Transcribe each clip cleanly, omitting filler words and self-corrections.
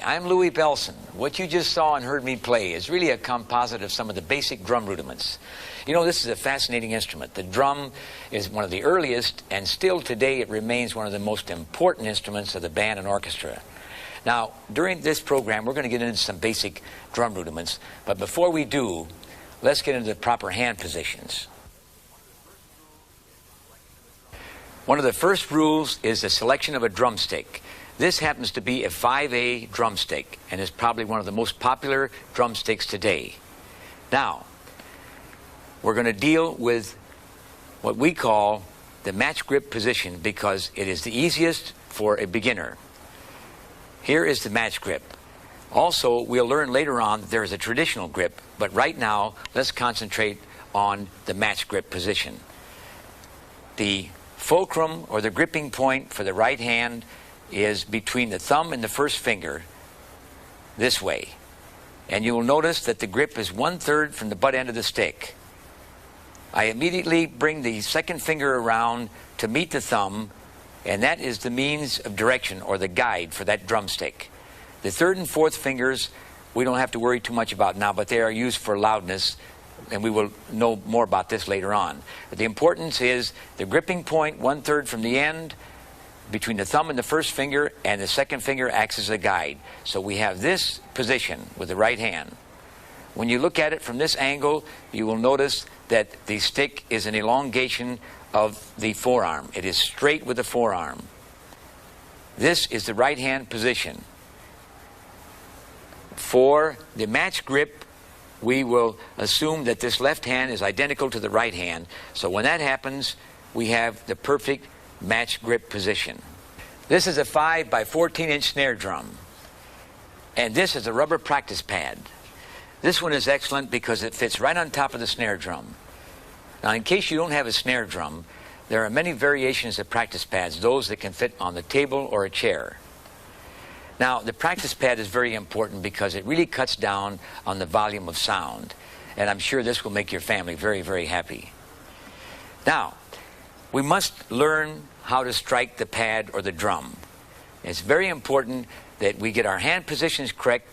Hi, I'm Louie Bellson. What you just saw and heard me play is really a composite of some of the basic drum rudiments. You know, this is a fascinating instrument. The drum is one of the earliest, and still today it remains one of the most important instruments of the band and orchestra. Now, during this program, we're going to get into some basic drum rudiments, but before we do, let's get into the proper hand positions. One of the first rules is the selection of a drumstick. This happens to be a 5A drumstick and is probably one of the most popular drumsticks today. Now, we're going to deal with what we call the match grip position because it is the easiest for a beginner. Here is the match grip. Also, we'll learn later on that there is a traditional grip, but right now, let's concentrate on the match grip position. The fulcrum, or the gripping point for the right hand, is between the thumb and the first finger, this way. And you will notice that the grip is 1/3 from the butt end of the stick. I immediately bring the second finger around to meet the thumb, and that is the means of direction, or the guide for that drumstick. The third and fourth fingers, we don't have to worry too much about now, but they are used for loudness, and we will know more about this later on. But the importance is the gripping point, 1/3 from the end, between the thumb and the first finger, and the second finger acts as a guide. So we have this position with the right hand. When you look at it from this angle, you will notice that the stick is an elongation of the forearm. It is straight with the forearm. This is the right hand position. For the match grip, we will assume that this left hand is identical to the right hand. So when that happens, we have the perfect match grip position. This is a 5 by 14-inch snare drum, and this is a rubber practice pad. This one is excellent because it fits right on top of the snare drum. Now, in case you don't have a snare drum, there are many variations of practice pads, those that can fit on the table or a chair. Now, the practice pad is very important because it really cuts down on the volume of sound, and I'm sure this will make your family very, very happy. Now, we must learn how to strike the pad or the drum. It's very important that we get our hand positions correct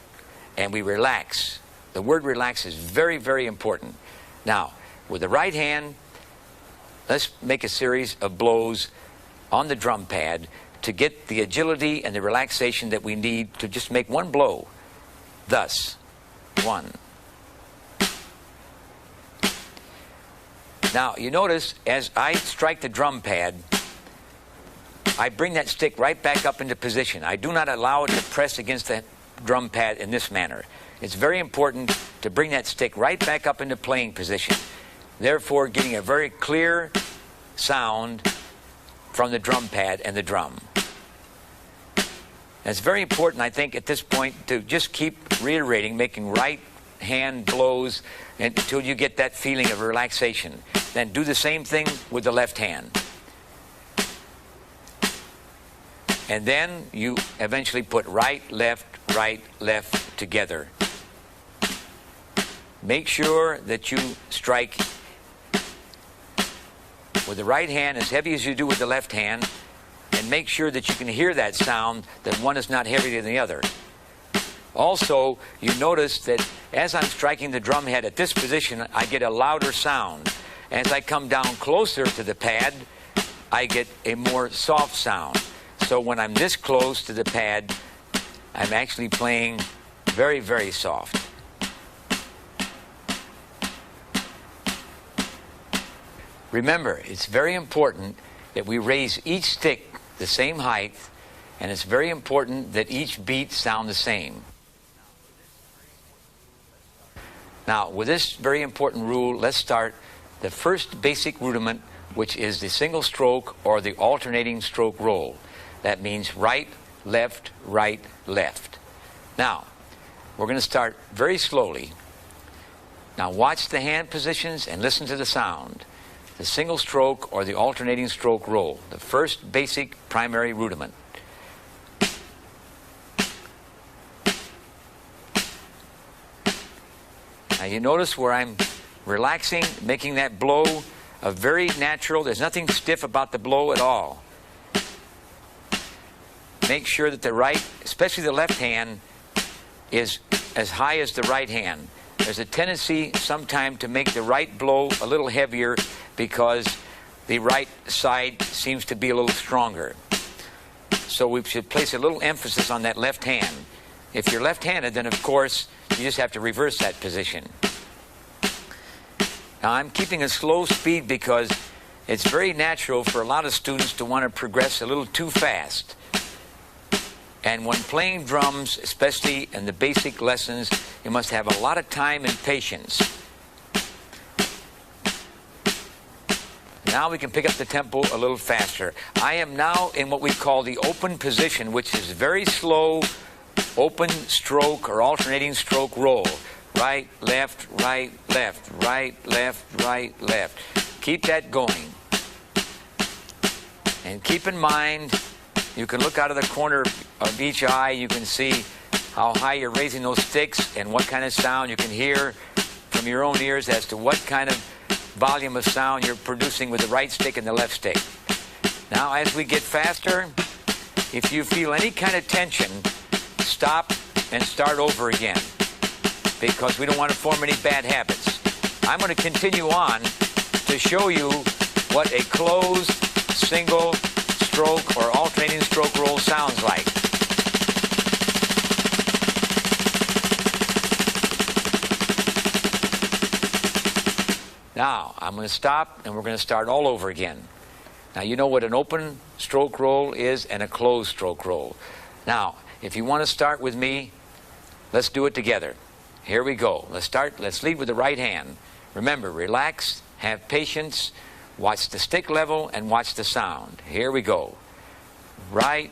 and we relax. The word relax is very, very important. Now, with the right hand, let's make a series of blows on the drum pad to get the agility and the relaxation that we need to just make one blow. Thus, 1. Now, you notice as I strike the drum pad, I bring that stick right back up into position. I do not allow it to press against the drum pad in this manner. It's very important to bring that stick right back up into playing position, therefore getting a very clear sound from the drum pad and the drum. And it's very important, I think, at this point to just keep reiterating, making right hand blows until you get that feeling of relaxation. Then do the same thing with the left hand. And then you eventually put right, left together. Make sure that you strike with the right hand as heavy as you do with the left hand, and make sure that you can hear that sound, that one is not heavier than the other. Also, you notice that as I'm striking the drum head at this position, I get a louder sound. As I come down closer to the pad, I get a more soft sound. So when I'm this close to the pad, I'm actually playing very, very soft. Remember, it's very important that we raise each stick the same height, and it's very important that each beat sound the same. Now, with this very important rule, let's start the first basic rudiment, which is the single stroke or the alternating stroke roll. That means right, left, right, left. Now, we're going to start very slowly. Now, watch the hand positions and listen to the sound. The single stroke or the alternating stroke roll, the first basic primary rudiment. Now you notice where I'm relaxing, making that blow a very natural, there's nothing stiff about the blow at all. Make sure that the right, especially the left hand, is as high as the right hand. There's a tendency sometime to make the right blow a little heavier because the right side seems to be a little stronger. So we should place a little emphasis on that left hand. If you're left-handed, then of course you just have to reverse that position. Now I'm keeping a slow speed because it's very natural for a lot of students to want to progress a little too fast. And when playing drums, especially in the basic lessons, you must have a lot of time and patience. Now we can pick up the tempo a little faster. I am now in what we call the open position, which is very slow, open stroke or alternating stroke roll. Right, left, right, left, right, left, right, left. Keep that going. And keep in mind, you can look out of the corner of each eye. You can see how high you're raising those sticks and what kind of sound you can hear from your own ears as to what kind of volume of sound you're producing with the right stick and the left stick. Now, as we get faster, if you feel any kind of tension, stop and start over again, because we don't want to form any bad habits. I'm going to continue on to show you what a closed single stroke or alternating stroke roll sounds like. Now, I'm going to stop and we're going to start all over again. Now, you know what an open stroke roll is and a closed stroke roll. Now, if you want to start with me, let's do it together. Here we go. Let's lead with the right hand. Remember, relax, have patience, watch the stick level, and watch the sound. Here we go. Right,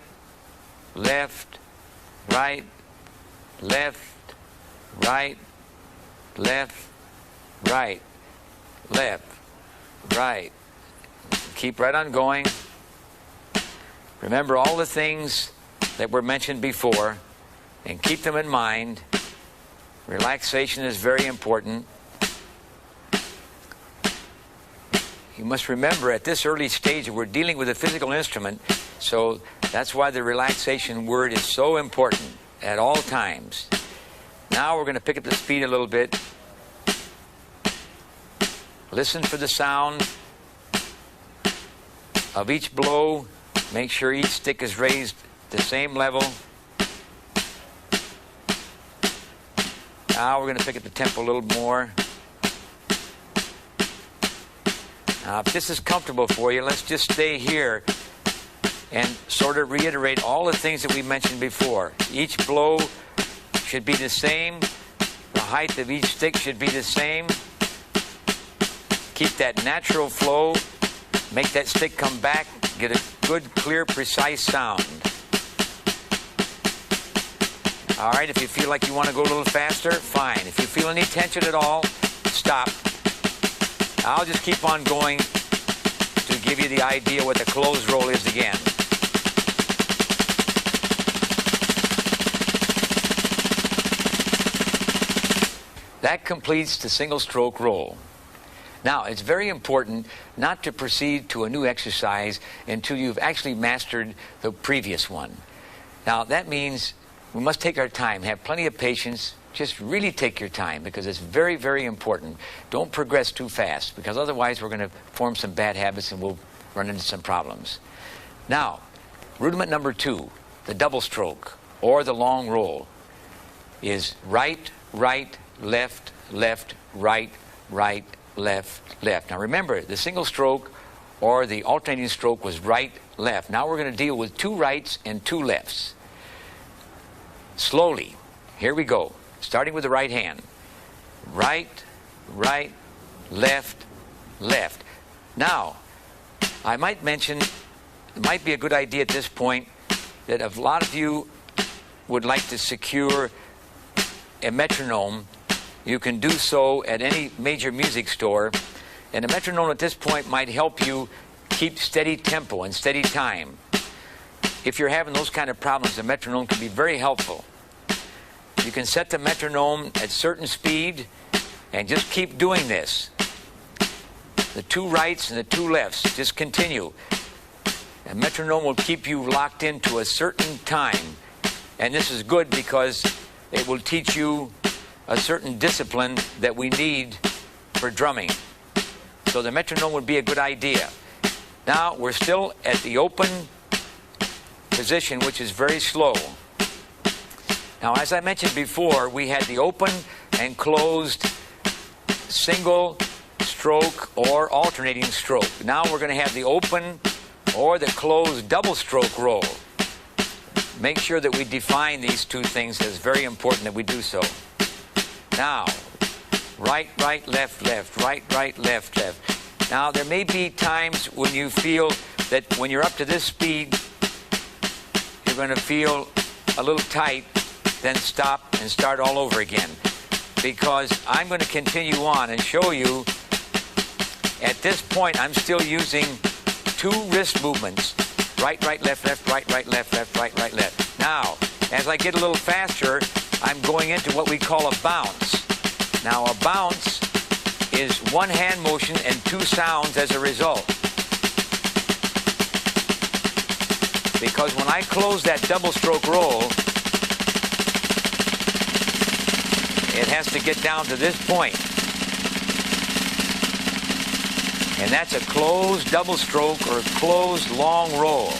left, right, left, right, left, right, left, right. Keep right on going. Remember all the things that were mentioned before and keep them in mind. Relaxation is very important. You must remember at this early stage we're dealing with a physical instrument, so that's why the relaxation word is so important at all times. Now we're going to pick up the speed a little bit. Listen for the sound of each blow. Make sure each stick is raised the same level. Now we're going to pick up the tempo a little more. Now if this is comfortable for you, let's just stay here and sort of reiterate all the things that we mentioned before. Each blow should be the same. The height of each stick should be the same. Keep that natural flow. Make that stick come back. Get a good, clear, precise sound. All right, if you feel like you want to go a little faster, fine. If you feel any tension at all, stop. I'll just keep on going to give you the idea what the closed roll is again. That completes the single stroke roll. Now, it's very important not to proceed to a new exercise until you've actually mastered the previous one. Now, that means we must take our time, have plenty of patience. Just really take your time because it's very, very important. Don't progress too fast because otherwise we're going to form some bad habits and we'll run into some problems. Now, rudiment number 2, the double stroke or the long roll is right, right, left, left, right, right, left, left. Now remember, the single stroke or the alternating stroke was right, left. Now we're going to deal with 2 rights and 2 lefts. Slowly. Here we go. Starting with the right hand. Right, right, left, left. Now, I might mention, it might be a good idea at this point that if a lot of you would like to secure a metronome, you can do so at any major music store. And a metronome at this point might help you keep steady tempo and steady time. If you're having those kind of problems, the metronome can be very helpful. You can set the metronome at certain speed and just keep doing this. The 2 rights and the 2 lefts, just continue. The metronome will keep you locked into a certain time. And this is good because it will teach you a certain discipline that we need for drumming. So the metronome would be a good idea. Now we're still at the open position, which is very slow. Now, as I mentioned before, we had the open and closed single stroke or alternating stroke. Now we're going to have the open or the closed double stroke roll. Make sure that we define these two things. It's very important that we do so. Now, right, right, left, left, right, right, left, left. Now, there may be times when you feel that when you're up to this speed, you're going to feel a little tight, then stop and start all over again. Because I'm going to continue on and show you, at this point, I'm still using two wrist movements. Right, right, left, left, right, right, left, left, right, right, left. Now, as I get a little faster, I'm going into what we call a bounce. Now, a bounce is one hand motion and two sounds as a result. Because when I close that double stroke roll, it has to get down to this point. And that's a closed double stroke or a closed long roll.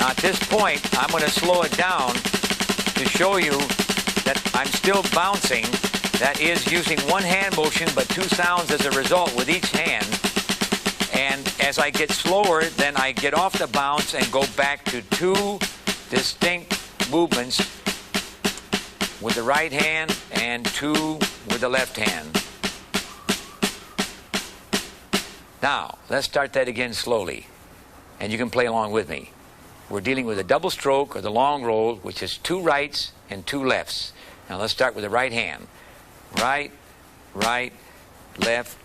Now at this point, I'm going to slow it down to show you that I'm still bouncing. That is using one hand motion, but two sounds as a result with each hand. And as I get slower, then I get off the bounce and go back to two distinct movements with the right hand and two with the left hand. Now, let's start that again slowly. And you can play along with me. We're dealing with a double stroke or the long roll, which is two rights and two lefts. Now let's start with the right hand. Right, right, left,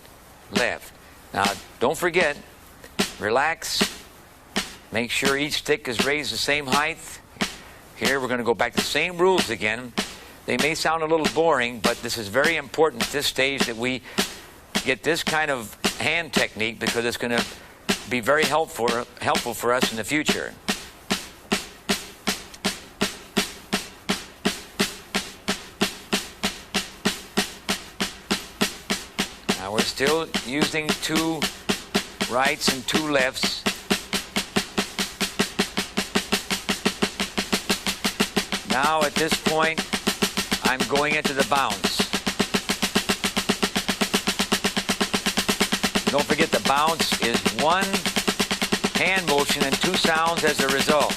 left. Now, don't forget, relax. Make sure each stick is raised the same height. Here, we're going to go back to the same rules again. They may sound a little boring, but this is very important at this stage that we get this kind of hand technique because it's going to be very helpful for us in the future. Now we're still using two rights and two lefts. Now at this point, I'm going into the bounce. Don't forget the bounce is one hand motion and two sounds as a result.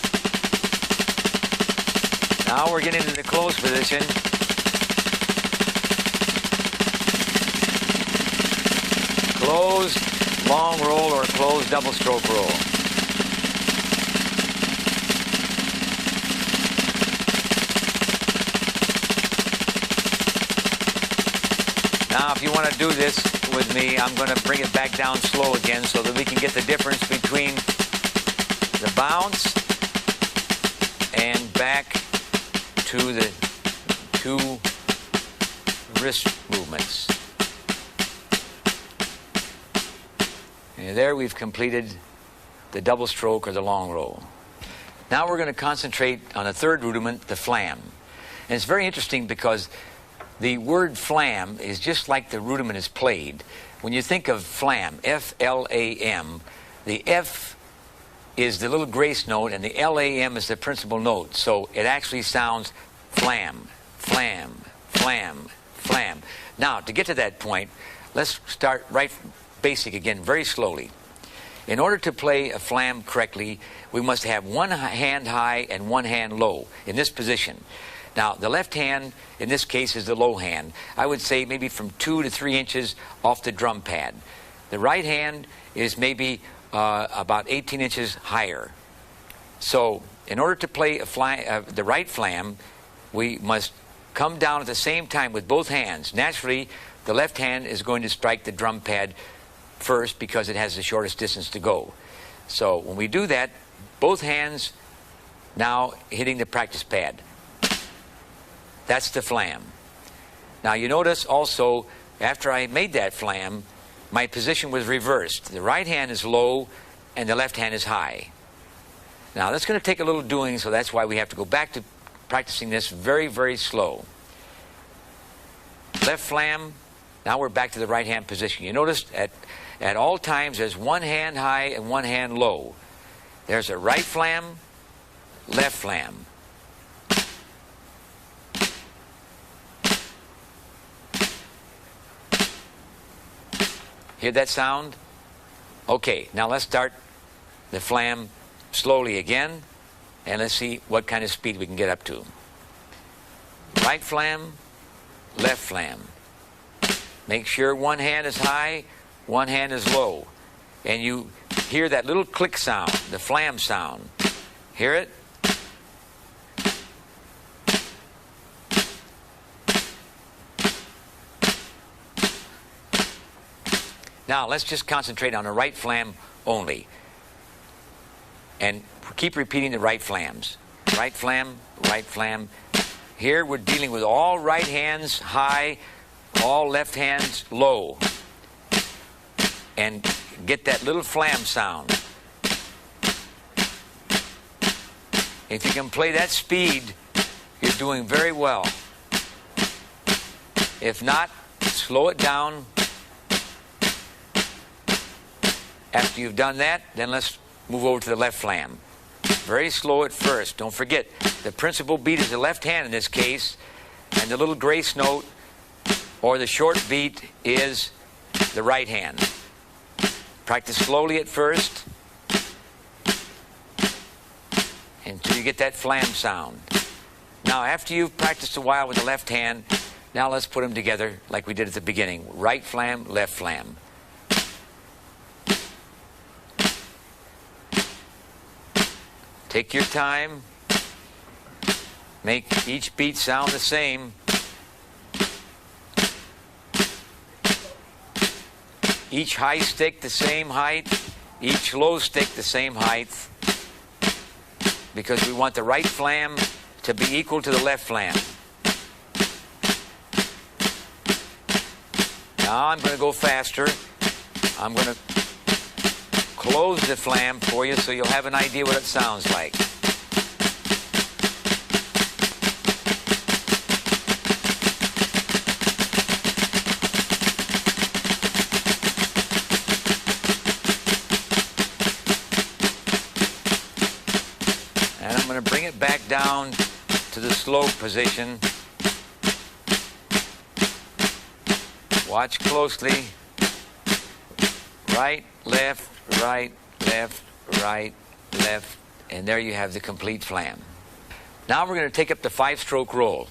Now we're getting into the closed position. Closed long roll or closed double stroke roll. Now, if you want to do this with me, I'm going to bring it back down slow again so that we can get the difference between the bounce and back to the two wrist movements. And there we've completed the double stroke or the long roll. Now we're going to concentrate on the third rudiment, the flam. And it's very interesting because the word flam is just like the rudiment is played. When you think of flam, F-L-A-M, the F is the little grace note and the L-A-M is the principal note. So it actually sounds flam, flam, flam, flam. Now, to get to that point, let's start right basic again, very slowly. In order to play a flam correctly, we must have one hand high and one hand low in this position. Now, the left hand, in this case, is the low hand. I would say maybe from 2 to 3 inches off the drum pad. The right hand is maybe about 18 inches higher. So, in order to play the right flam, we must come down at the same time with both hands. Naturally, the left hand is going to strike the drum pad first because it has the shortest distance to go. So, when we do that, both hands now hitting the practice pad. That's the flam. Now you notice also, after I made that flam, my position was reversed. The right hand is low and the left hand is high. Now that's going to take a little doing, so that's why we have to go back to practicing this very, very slow. Left flam. Now we're back to the right hand position. You notice at all times there's one hand high and one hand low. There's a right flam, left flam. Hear that sound? Okay, now let's start the flam slowly again, and let's see what kind of speed we can get up to. Right flam, left flam. Make sure one hand is high, one hand is low. And you hear that little click sound, the flam sound. Hear it? Now let's just concentrate on the right flam only. And keep repeating the right flams. Right flam, right flam. Here we're dealing with all right hands high, all left hands low. And get that little flam sound. If you can play that speed, you're doing very well. If not, slow it down. After you've done that, then let's move over to the left flam. Very slow at first. Don't forget, the principal beat is the left hand in this case, and the little grace note or the short beat is the right hand. Practice slowly at first until you get that flam sound. Now, after you've practiced a while with the left hand, now let's put them together like we did at the beginning. Right flam, left flam. Take your time. Make each beat sound the same. Each high stick the same height. Each low stick the same height. Because we want the right flam to be equal to the left flam. Now I'm going to go faster. I'm going to close the flam for you so you'll have an idea what it sounds like. And I'm going to bring it back down to the slow position. Watch closely. Right, left, right, left, right, left, and there you have the complete flam. Now we're going to take up the 5-stroke roll.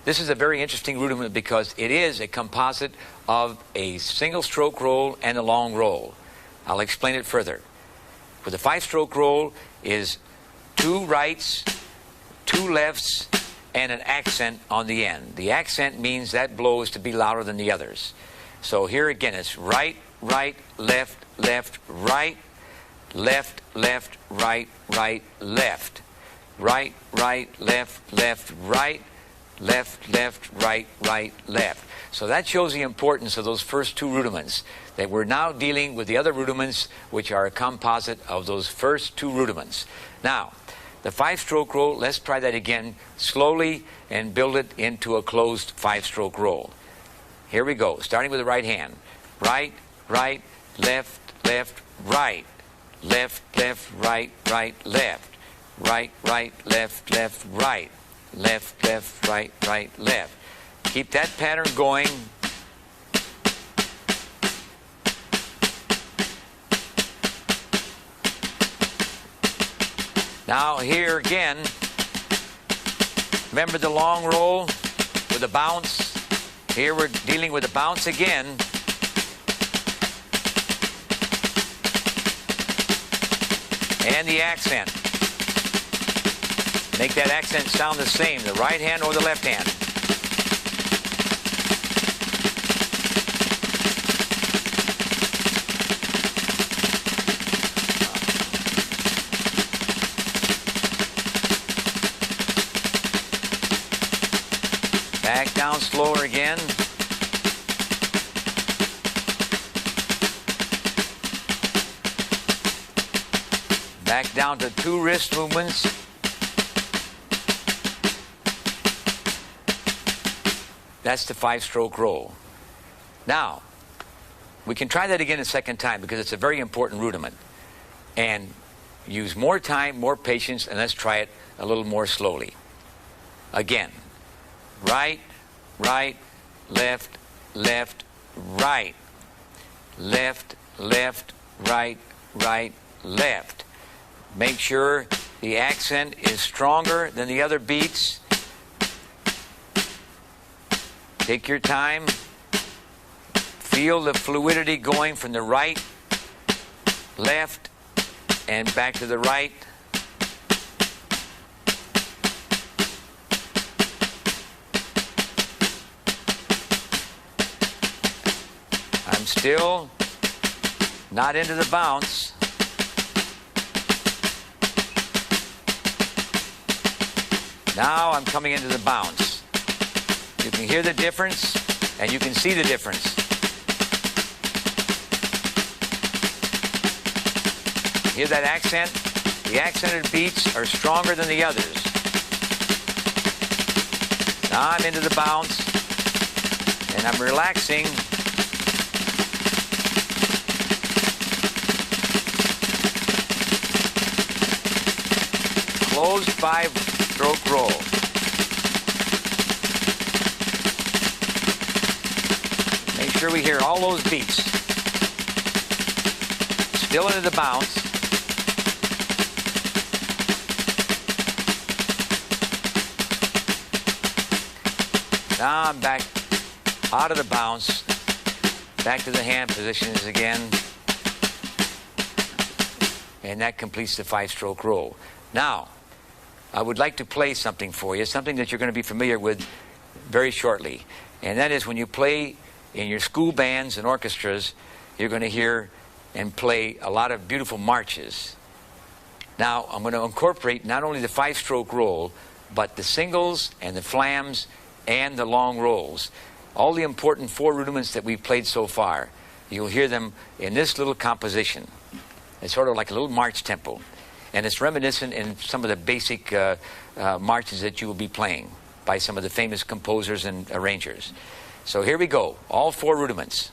This is a very interesting rudiment because it is a composite of a single stroke roll and a long roll. I'll explain it further. With the 5-stroke roll is 2 rights, 2 lefts, and an accent on the end. The accent means that blow is to be louder than the others. So here again it's right, right, left, left, right, left, left, right, right, left, right, right, left, left, right, left, left, right, right, left. So that shows the importance of those first 2 rudiments, that we're now dealing with the other rudiments which are a composite of those first 2 rudiments. Now, the 5-stroke roll, let's try that again slowly and build it into a closed 5-stroke roll. Here we go, starting with the right hand. Right, right, left, left, right, left, left, right, right, left, right, right, left, left, right, left, left, right, right, left. Keep that pattern going. Now here again, remember the long roll with the bounce? Here we're dealing with the bounce again. And the accent. Make that accent sound the same, the right hand or the left hand. Back down slower again. Back down to 2 wrist movements. That's the 5-stroke roll. Now, we can try that again a second time because it's a very important rudiment. And use more time, more patience, and let's try it a little more slowly. Again, right, right, left, left, right. Left, left, right, right, left. Make sure the accent is stronger than the other beats. Take your time. Feel the fluidity going from the right, left, and back to the right. I'm still not into the bounce. Now I'm coming into the bounce. You can hear the difference, and you can see the difference. Hear that accent? The accented beats are stronger than the others. Now I'm into the bounce, and I'm relaxing. Closed 5-stroke roll. Make sure we hear all those beats. Still into the bounce. Now I'm back out of the bounce, back to the hand positions again, and that completes the 5-stroke roll. Now, I would like to play something for you, something that you're going to be familiar with very shortly, and that is when you play in your school bands and orchestras, you're going to hear and play a lot of beautiful marches. Now, I'm going to incorporate not only the 5-stroke roll, but the singles and the flams and the long rolls. All the important 4 rudiments that we've played so far, you'll hear them in this little composition. It's sort of like a little march tempo. And it's reminiscent in some of the basic marches that you will be playing by some of the famous composers and arrangers. So here we go, all 4 rudiments.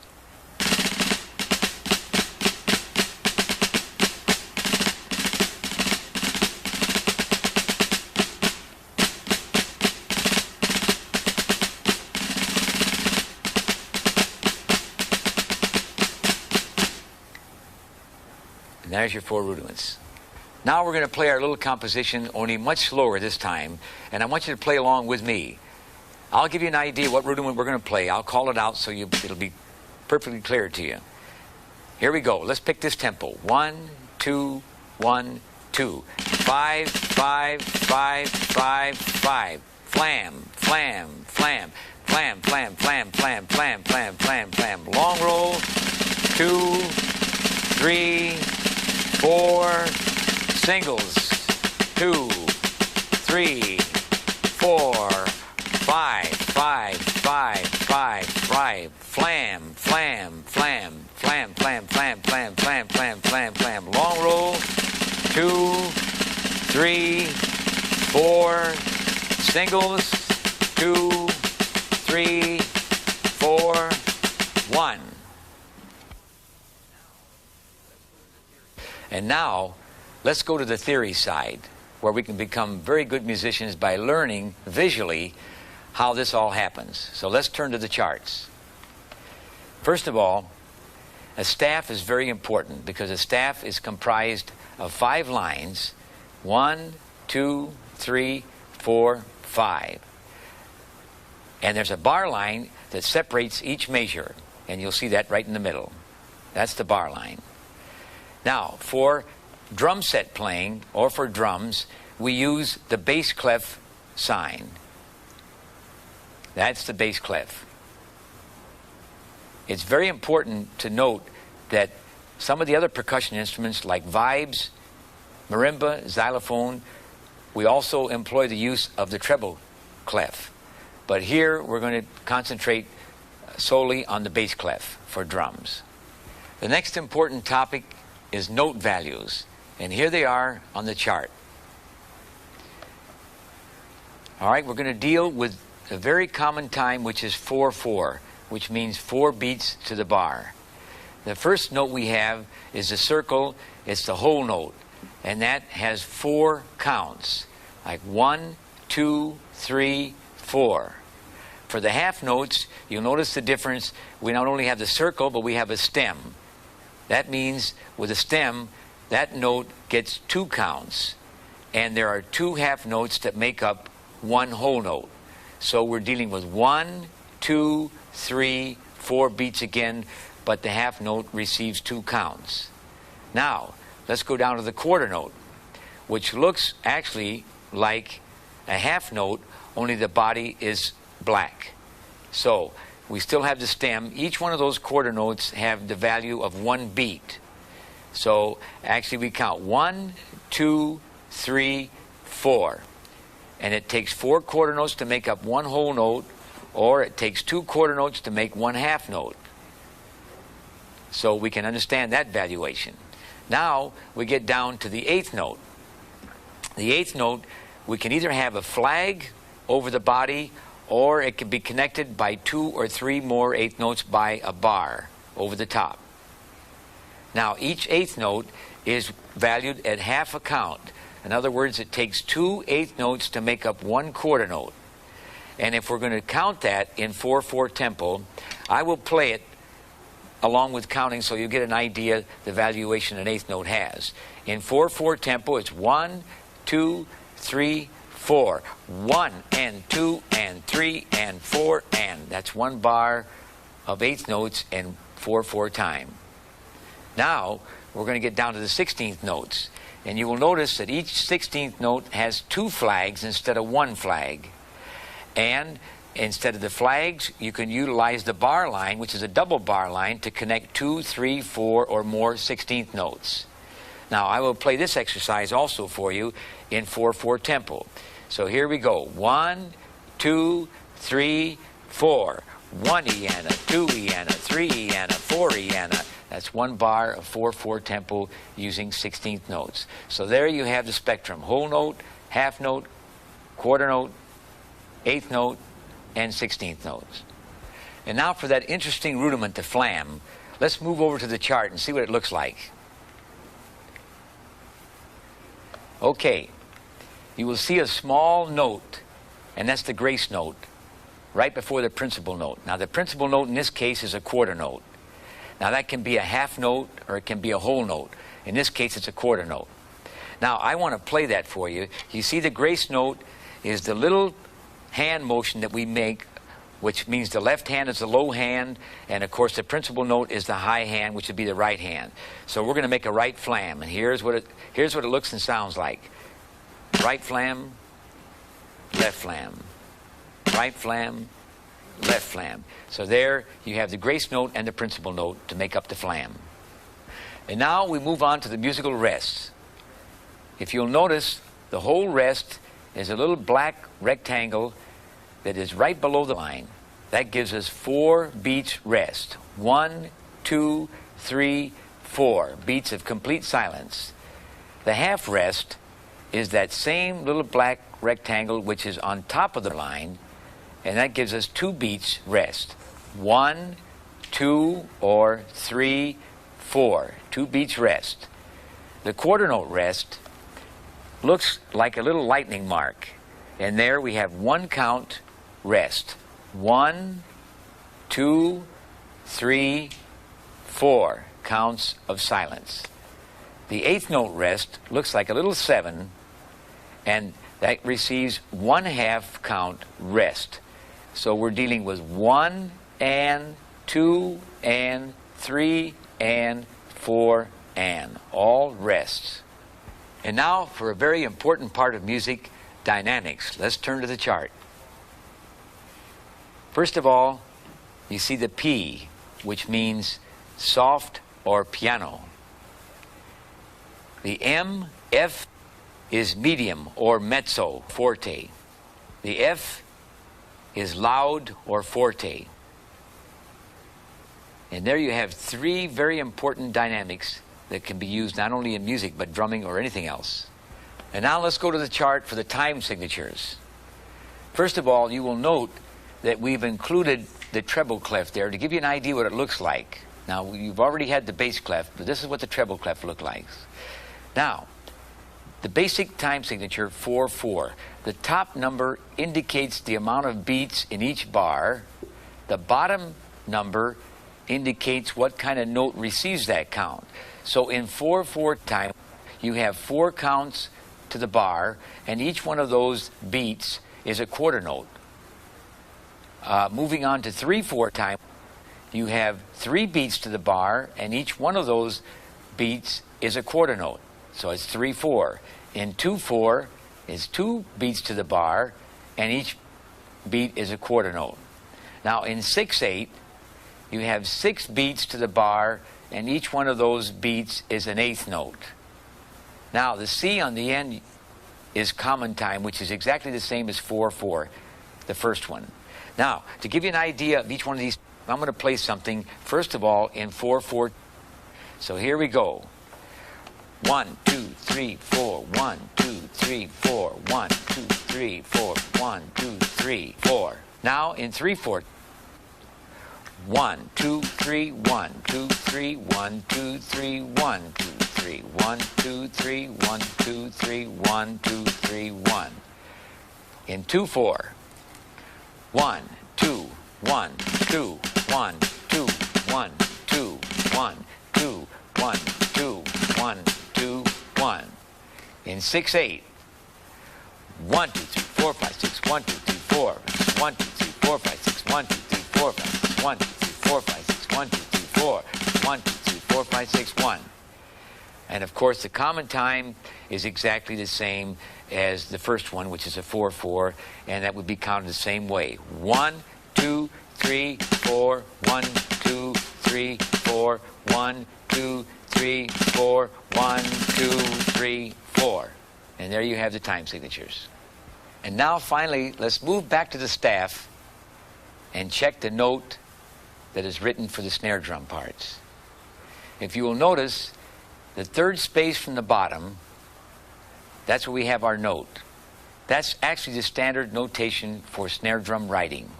And there's your 4 rudiments. Now we're going to play our little composition, only much slower this time, and I want you to play along with me. I'll give you an idea what rudiment we're going to play. I'll call it out so it'll be perfectly clear to you. Here we go. Let's pick this tempo. 1, 2, 1, 2. 5, 5, 5, 5, 5. Flam, flam, flam. Flam, flam, flam, flam, flam, flam, flam, flam. Long roll. 2, 3, 4. Singles, 2, 3, 4, 5, 5, 5, 5, 5, flam, flam, flam, flam, flam, flam, flam, flam, flam, flam, flam, long roll, 2, 3, 4, singles, 2, 3, 4, 1. And now, let's go to the theory side, where we can become very good musicians by learning visually how this all happens. So let's turn to the charts. First of all, a staff is very important because a staff is comprised of 5 lines. 1, 2, 3, 4, 5. And there's a bar line that separates each measure, and you'll see that right in the middle. That's the bar line. Now, for drum set playing, or for drums, we use the bass clef sign. That's the bass clef. It's very important to note that some of the other percussion instruments like vibes, marimba, xylophone, we also employ the use of the treble clef. But here we're going to concentrate solely on the bass clef for drums. The next important topic is note values. And here they are on the chart. All right, we're going to deal with a very common time, which is 4/4, which means 4 beats to the bar. The first note we have is a circle. It's the whole note, and that has 4 counts, like 1, 2, 3, 4. For the half notes, you'll notice the difference. We not only have the circle, but we have a stem. That means with a stem, that note gets 2 counts, and there are 2 half notes that make up 1 whole note. So we're dealing with 1, 2, 3, 4 beats again, but the half note receives 2 counts. Now, let's go down to the quarter note, which looks actually like a half note, only the body is black. So we still have the stem. Each one of those quarter notes have the value of 1 beat. So actually we count 1, 2, 3, 4. And it takes 4 quarter notes to make up 1 whole note, or it takes 2 quarter notes to make 1 half note. So we can understand that valuation. Now we get down to the 8th note. The 8th note, we can either have a flag over the body, or it can be connected by 2 or 3 more 8th notes by a bar over the top. Now each 8th note is valued at half a count. In other words, it takes 2 8th notes to make up 1 quarter note. And if we're going to count that in 4/4 tempo, I will play it along with counting so you get an idea the valuation an 8th note has. In 4/4 tempo, it's 1, 2, 3, 4. 1 and 2 and 3 and 4 and. That's 1 bar of 8th notes in 4/4 time. Now, we're going to get down to the 16th notes. And you will notice that each 16th note has 2 flags instead of 1 flag. And instead of the flags, you can utilize the bar line, which is a double bar line, to connect 2, 3, 4, or more 16th notes. Now, I will play this exercise also for you in 4/4 tempo. So here we go. 1, 2, 3, 4. 1 eana, 2 eana, 3 eana, 4 eana. That's 1 bar of 4/4 tempo using 16th notes. So there you have the spectrum: whole note, half note, quarter note, 8th note, and 16th notes. And now for that interesting rudiment, the flam, let's move over to the chart and see what it looks like. Okay, you will see a small note, and that's the grace note, right before the principal note. Now the principal note in this case is a quarter note. Now that can be a half note or it can be a whole note. In this case it's a quarter note. Now I want to play that for you. You see the grace note is the little hand motion that we make, which means the left hand is the low hand, and of course the principal note is the high hand, which would be the right hand. So we're going to make a right flam, and here's what it looks and sounds like. Right flam, left flam, right flam, left flam. So there you have the grace note and the principal note to make up the flam. And now we move on to the musical rests. If you'll notice, the whole rest is a little black rectangle that is right below the line. That gives us 4 beats rest. 1, 2, 3, 4 beats of complete silence. The half rest is that same little black rectangle which is on top of the line, and that gives us 2 beats rest. 1, 2, or 3, 4. 2 beats rest. The quarter note rest looks like a little lightning mark, and there we have 1 count rest. 1, 2, 3, 4 counts of silence. The 8th note rest looks like a little 7, and that receives 1/2 count rest. So we're dealing with 1 and 2 and 3 and 4 and all rests. And now for a very important part of music, dynamics. Let's turn to the chart. First of all, you see the P, which means soft or piano. The M, F, is medium or mezzo, forte. The F is loud or forte. And there you have 3 very important dynamics that can be used not only in music but drumming or anything else. And now let's go to the chart for the time signatures. First of all, you will note that we've included the treble clef there to give you an idea what it looks like. Now, you've already had the bass clef, but this is what the treble clef looks like. Now, the basic time signature 4/4. The top number indicates the amount of beats in each bar. The bottom number indicates what kind of note receives that count. So in 4/4 time, you have 4 counts to the bar, and each one of those beats is a quarter note. Moving on to 3/4 time, you have 3 beats to the bar, and each one of those beats is a quarter note. So it's 3/4. In 2/4 is 2 beats to the bar, and each beat is a quarter note. Now in 6/8, you have 6 beats to the bar, and each one of those beats is an eighth note. Now the C on the end is common time, which is exactly the same as 4/4, the first one. Now, to give you an idea of each one of these, I'm going to play something, first of all, in 4/4. So here we go. 1, 2, 3, 4, 1, 2, 3, 4, 1, 2, 3, 4, 1, 2, 3, 4. Now in 3/4. 1, 2, 3, 1, 2, 3, 1, 2, 3, 1, 2, 3, 1, 2, 3, 1, 2, 3, 1, 2, 3, 1. In 2/4. 1, 2, 1, 2, 1, 2, 1, 2, 1, 2, 1, 2, 1, 2, 1. In 6/8. 1, 2, 3, 4, 5, 6, 1, 2, 3, 4, 1, 2, 3, 4, 5, 6, 1, 2, 3, 4, 5, 6, 1, 2, 3, 4, 5, 6, 1, 2, 3, 4, 1, 2, 3, 4, 5, 6, 1. And of course, the common time is exactly the same as the first one, which is a 4/4, and that would be counted the same way. 1, 2, 3, 4, 1, 2, 3, 4, 1, 2, 3, 4, 1, 2, 3, 4. And there you have the time signatures. And now finally, let's move back to the staff and check the note that is written for the snare drum parts. If you will notice, the third space from the bottom, that's where we have our note. That's actually the standard notation for snare drum writing.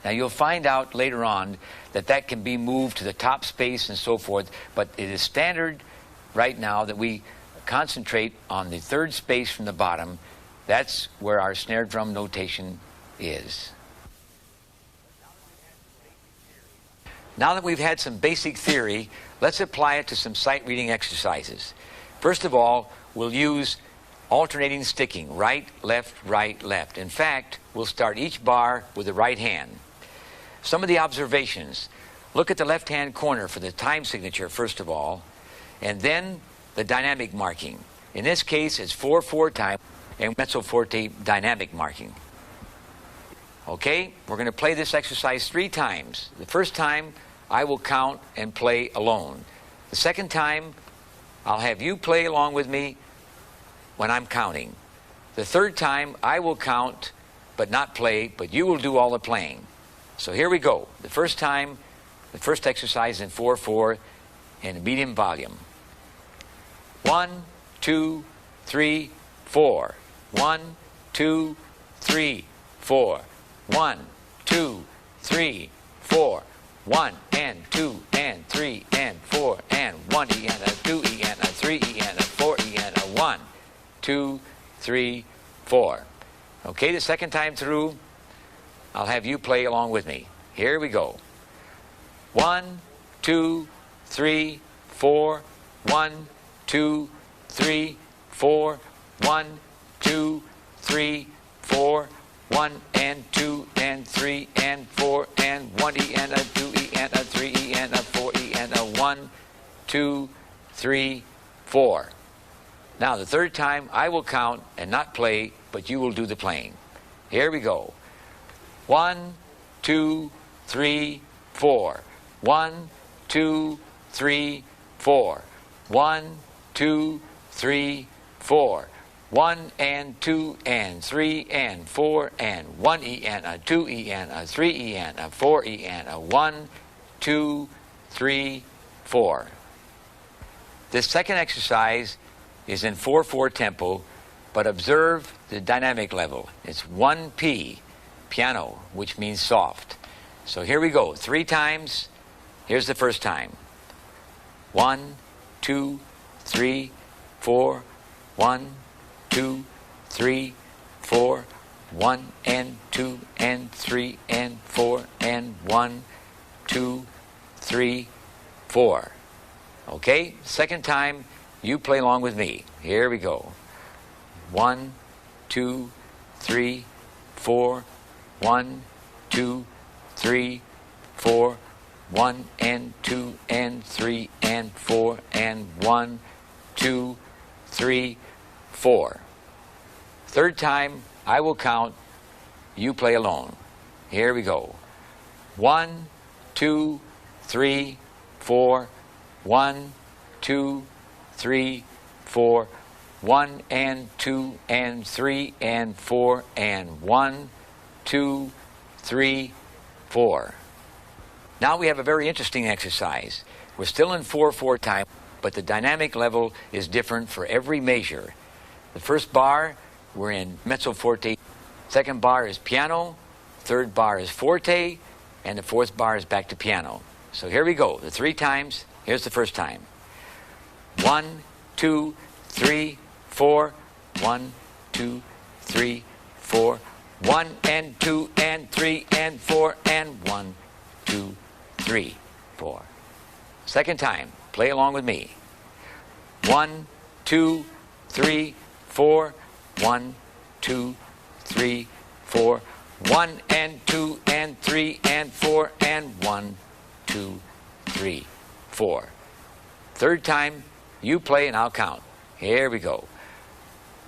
Now you'll find out later on that that can be moved to the top space and so forth, but it is standard right now that we concentrate on the third space from the bottom. That's where our snare drum notation is. Now that we've had some basic theory, let's apply it to some sight reading exercises. First of all, we'll use alternating sticking, right, left, right, left. In fact, we'll start each bar with the right hand. Some of the observations. Look at the left-hand corner for the time signature, first of all, and then the dynamic marking. In this case, it's 4/4 time and mezzo forte dynamic marking. Okay, we're going to play this exercise 3 times. The first time, I will count and play alone. The second time, I'll have you play along with me when I'm counting. The third time, I will count but not play, but you will do all the playing. So here we go. The first time, the first exercise in 4/4 in medium volume. 1, 2, 3, 4. 1, 2, 3, 4. 1, 2, 3, 4. 1 and 2 and 3 and 4 and 1 E and a 2 E and a 3 E and a 4 E and a 1, 2, 3, 4. Okay, the second time through, I'll have you play along with me. Here we go. 1, 2, 3, 4. 1, 2, 3, 4. 1, 2, 3, 4. 1 and 2 and 3 and 4 and 1 E and a 2 E and a 3 E and a 4 E and a 1, 2, 3, 4. Now the third time I will count and not play, but you will do the playing. Here we go. 1, 2, 3, 4. 1, 2, 3, 4. 1, 2, 3, 4. 1 and 2 and 3 and 4 and 1 E and a 2 E and a 3 E and a 4 E and a 1, 2, 3, 4. This second exercise is in 4/4 tempo, but observe the dynamic level. It's 1P, piano, which means soft. So here we go, 3 times. Here's the first time. 1, 2, 3, 4, 1, 2, 3, 4, 1 and 2 and 3 and 4 and 1, 2, 3, 4. Okay, second time, you play along with me. Here we go. 1, 2, 3, 4, 1, 2, 3, 4, 1 and 2 and 3 and 4 and 1, 2, 3, 4. Third time, I will count, you play alone. Here we go. 1, 2, 3, 4, 1, 2, 3, 4, 1 and 2 and 3 and 4 and 1, 2, 3, 4. Now we have a very interesting exercise. We're still in 4/4 time, but the dynamic level is different for every measure. The first bar, we're in mezzo forte. Second bar is piano. Third bar is forte. And the fourth bar is back to piano. So here we go. The 3 times. Here's the first time. 1, 2, 3, 4. 1, 2, 3, 4. 1 and 2 and 3 and 4 and 1, 2, 3, 4. Second time. Play along with me. 1, 2, 3, 4. 1, 2, 3, 4. 1 and 2 and 3 and 4 and 1, 2, 3, 4. Third time, you play and I'll count. Here we go.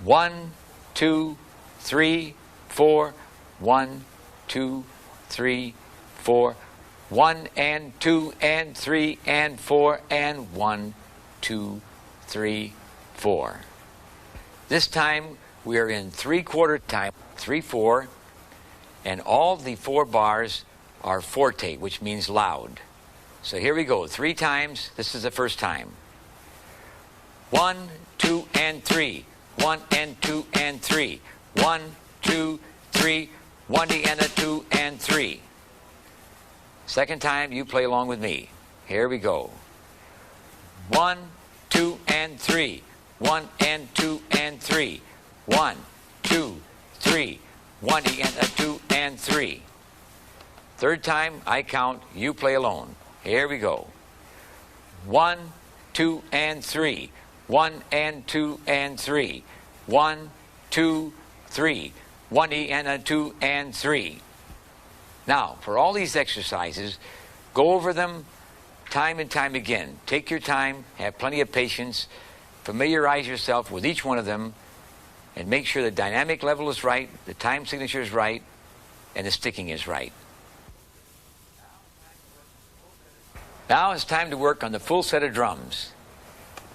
1, 2, 3, 4. 1, 2, 3, 4. 1 and 2 and 3 and 4 and 1, 2, 3, 4. This time we are in 3/4 time, 3/4, and all the 4 bars are forte, which means loud. So here we go, 3 times. This is the first time. 1, 2 and 3. 1 and 2 and 3. 1, 2, 3. 1 and a 2 and 3. Second time, you play along with me. Here we go. 1, 2 and 3. 1 and 2 and 3. 1, 2, 3. 1 and a 2 and 3. Third time, I count, you play alone. Here we go. 1, 2 and 3. 1 and 2 and 3. 1, 2, 3. 1 and a 2 and 3. Now, for all these exercises, go over them time and time again. Take your time, have plenty of patience, familiarize yourself with each one of them, and make sure the dynamic level is right, the time signature is right, and the sticking is right. Now it's time to work on the full set of drums.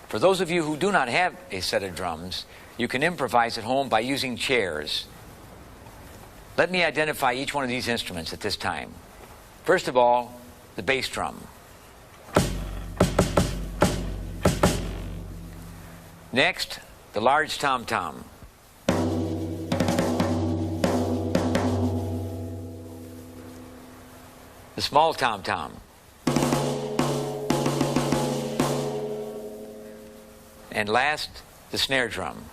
For those of you who do not have a set of drums, you can improvise at home by using chairs. Let me identify each one of these instruments at this time. First of all, the bass drum. Next, the large tom-tom. The small tom-tom. And last, the snare drum.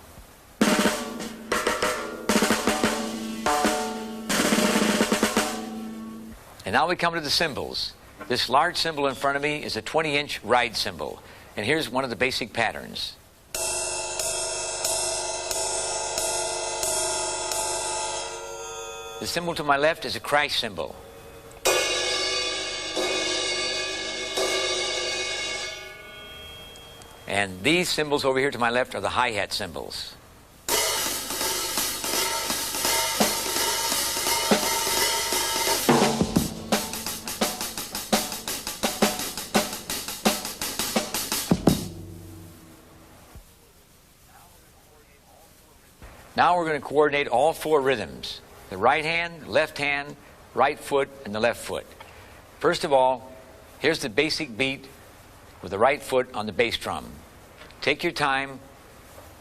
And now we come to the cymbals. This large cymbal in front of me is a 20-inch ride cymbal. And here's one of the basic patterns. The cymbal to my left is a crash cymbal. And these cymbals over here to my left are the hi-hat cymbals. Now we're going to coordinate all 4 rhythms. The right hand, right foot, and the left foot. First of all, here's the basic beat with the right foot on the bass drum. Take your time.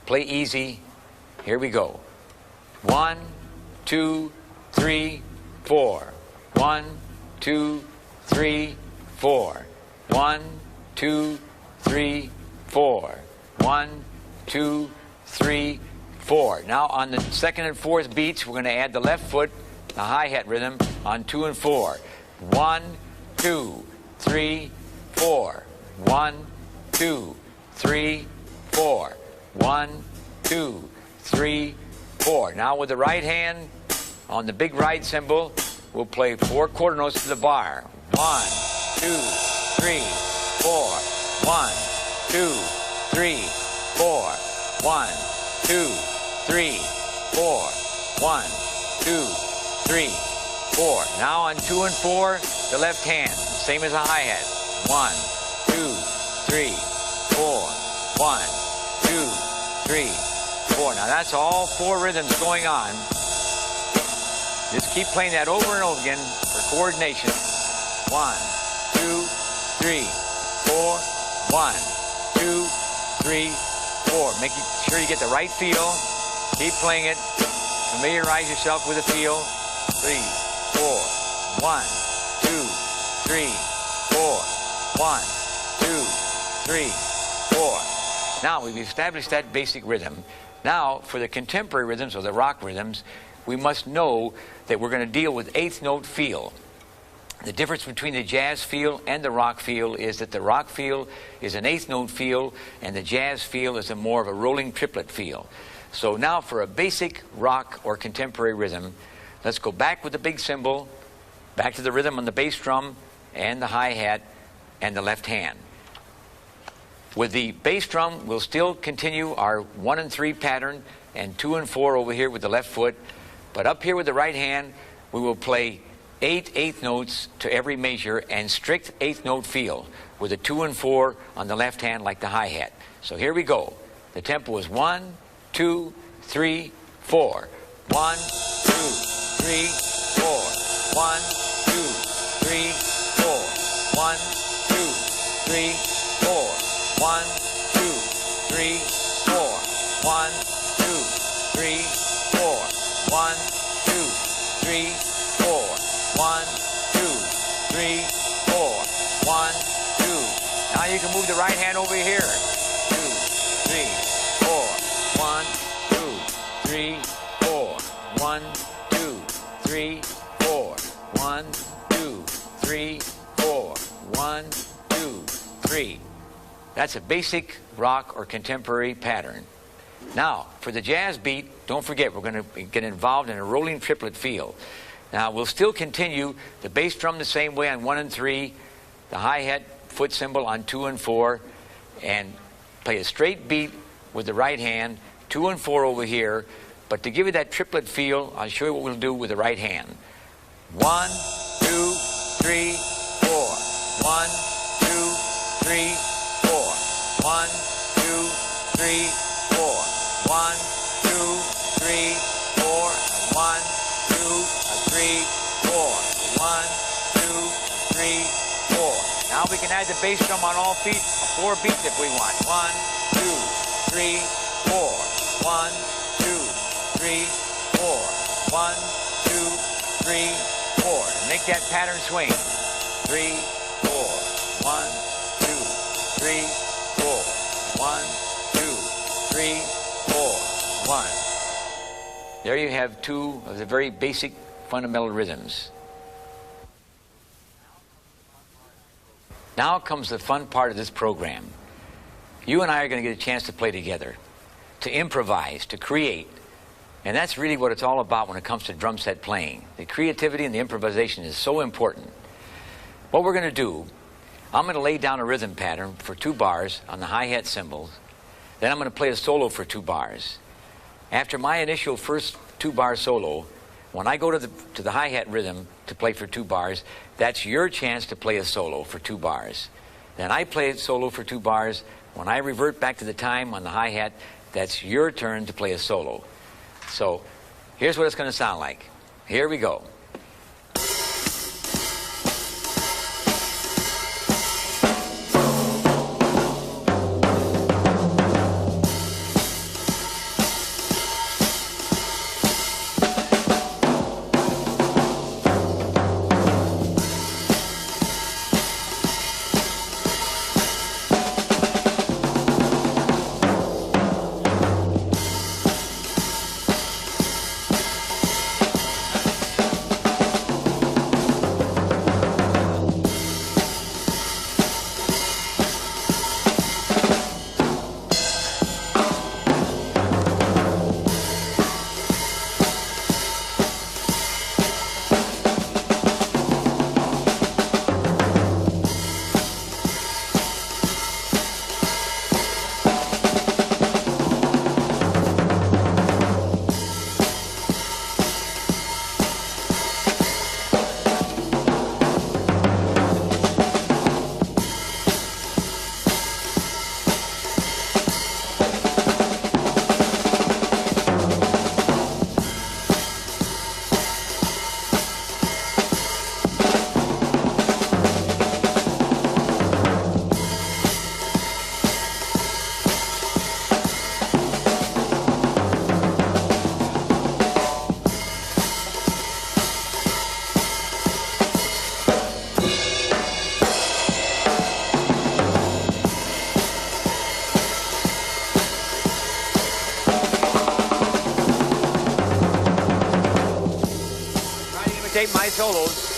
Play easy. Here we go. 1, 2, 3, 4. 1, 2, 3, 4. 1, 2, 3, 4. 1, 2, 3, 4. Now on the second and fourth beats, we're going to add the left foot, the hi-hat rhythm on 2 and 4. 1, 2, 3, 4. 1, 2, 3, 4. 1, 2, 3, 4. Now with the right hand on the big right cymbal, we'll play 4 quarter notes to the bar. 1, 2, 3, 4. 1, 2, 3, 4. 1, 2, 3, 4. 1, 2, 3, 4. Now on 2 and 4, the left hand, same as a hi-hat. 1, 2, 3, 4. 1, 2, 3, 4. Now that's all 4 rhythms going on. Just keep playing that over and over again for coordination. 1, 2, 3, 4. 1, 2, 3, 4. Making sure you get the right feel. Keep playing it. Familiarize yourself with the feel. 3, 4. 1, 2, 3, 4. 1, 2, 3, 4. Now we've established that basic rhythm. Now for the contemporary rhythms or the rock rhythms, we must know that we're going to deal with eighth note feel. The difference between the jazz feel and the rock feel is that the rock feel is an eighth note feel and the jazz feel is more of a rolling triplet feel. So now for a basic rock or contemporary rhythm, let's go back with the big cymbal, back to the rhythm on the bass drum and the hi-hat and the left hand. With the bass drum, we'll still continue our 1 and 3 pattern and 2 and 4 over here with the left foot. But up here with the right hand, we will play 8 eighth notes to every measure and strict eighth note feel with a 2 and 4 on the left hand like the hi-hat. So here we go. The tempo is 1, 2, 3, 4. 1, 2, 3, 4. 1, 2, 3, 4. 1, 2, 3, 4. 1, 2, 3, 4. 1, 2, 3, 4. 1, 2, 3, 4. 1, 2, 3, 4. 1, 2. Now you can move the right hand over here. 2, 3, 4. 1, 2, 3, 4. 1, 2, 3, 4. 1, 2, 3, 4. 1, 2, 3. That's a basic rock or contemporary pattern. Now, for the jazz beat, don't forget, we're going to get involved in a rolling triplet feel. Now, we'll still continue the bass drum the same way on 1 and 3, the hi-hat foot cymbal on 2 and 4, and play a straight beat with the right hand, 2 and 4 over here. But to give you that triplet feel, I'll show you what we'll do with the right hand. 1, 2, 3, 4. 1, 2, 3, 4. 1, 2, 3, 4. 1, 2, 3, 4. 1, 2, 3, 4. 1, 2, 3, 4. Now we can add the bass drum on all feet, 4 beats if we want. 1, 2, 3, 4. 1, 2, 3, 4. 1, 2, 3, 4. And make that pattern swing. 3, 4. 1, 2, 3, 4. 1, 2, 3, 4. 1. There you have 2 of the very basic fundamental rhythms. Now comes the fun part of this program. You and I are going to get a chance to play together, to improvise, to create. And that's really what it's all about when it comes to drum set playing. The creativity and the improvisation is so important. What we're going to do, I'm going to lay down a rhythm pattern for 2 bars on the hi-hat cymbals. Then I'm going to play a solo for 2 bars. After my initial first 2-bar solo, when I go to the hi-hat rhythm to play for 2 bars, that's your chance to play a solo for 2 bars. Then I play a solo for 2 bars. When I revert back to the time on the hi-hat, that's your turn to play a solo. So here's what it's going to sound like. Here we go. my solos.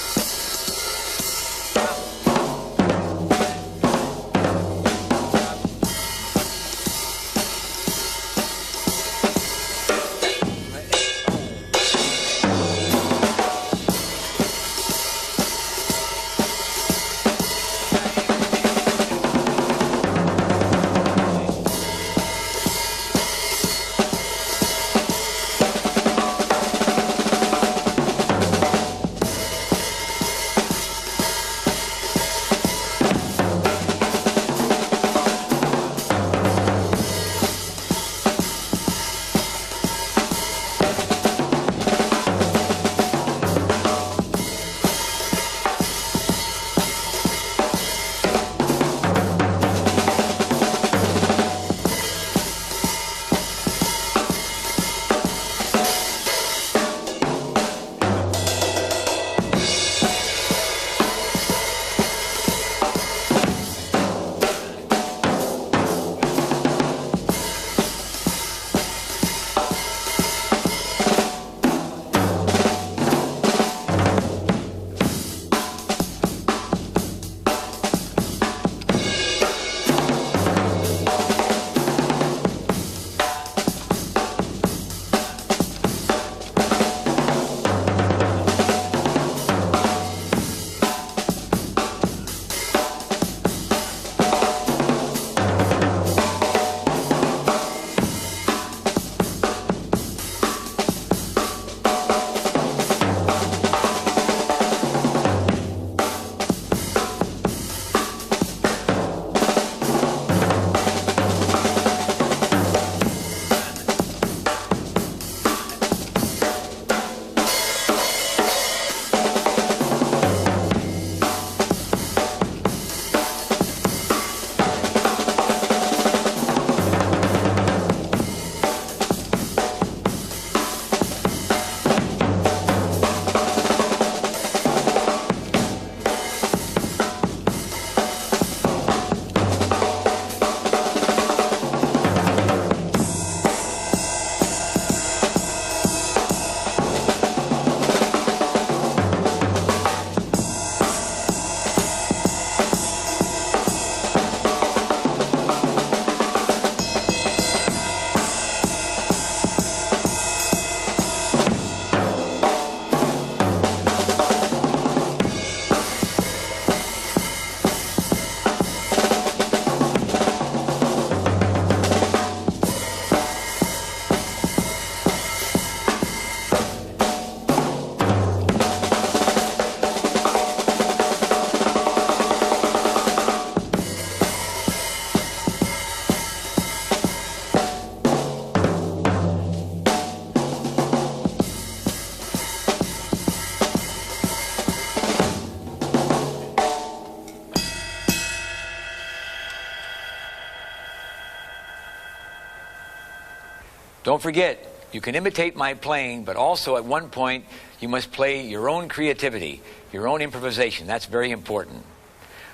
Don't forget, you can imitate my playing, but also at one point you must play your own creativity, your own improvisation. That's very important.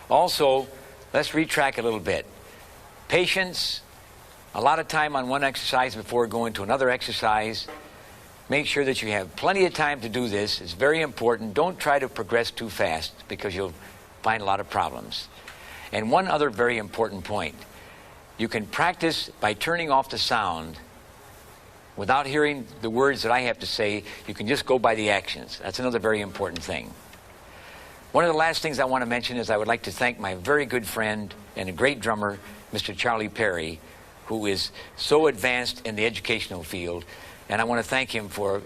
Also, let's retrack a little bit. Patience, a lot of time on one exercise before going to another exercise. Make sure that you have plenty of time to do this. It's very important. Don't try to progress too fast because you'll find a lot of problems. And one other very important point. You can practice by turning off the sound. Without hearing the words that I have to say, you can just go by the actions. That's another very important thing. One of the last things I want to mention is I would like to thank my very good friend and a great drummer, Mr. Charlie Perry, who is so advanced in the educational field. And I want to thank him for